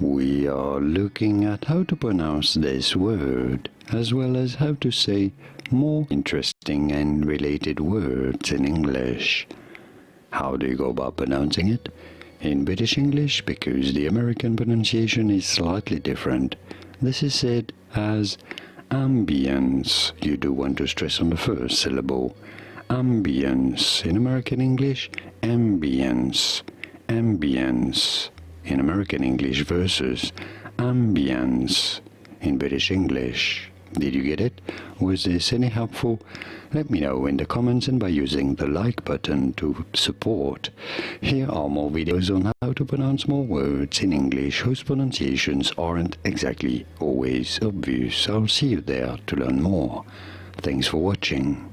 We are looking at how to pronounce this word, as well as how to say more interesting and related words in English. How do you go about pronouncing it? In British English, because the American pronunciation is slightly different, this is said as ambience. You do want to stress on the first syllable. Ambience. In American English, ambience. Ambience. In American English versus ambience in British English. Did you get it? Was this any helpful? Let me know in the comments and by using the like button to support. Here are more videos on how to pronounce more words in English whose pronunciations aren't exactly always obvious. I'll see you there to learn more. Thanks for watching.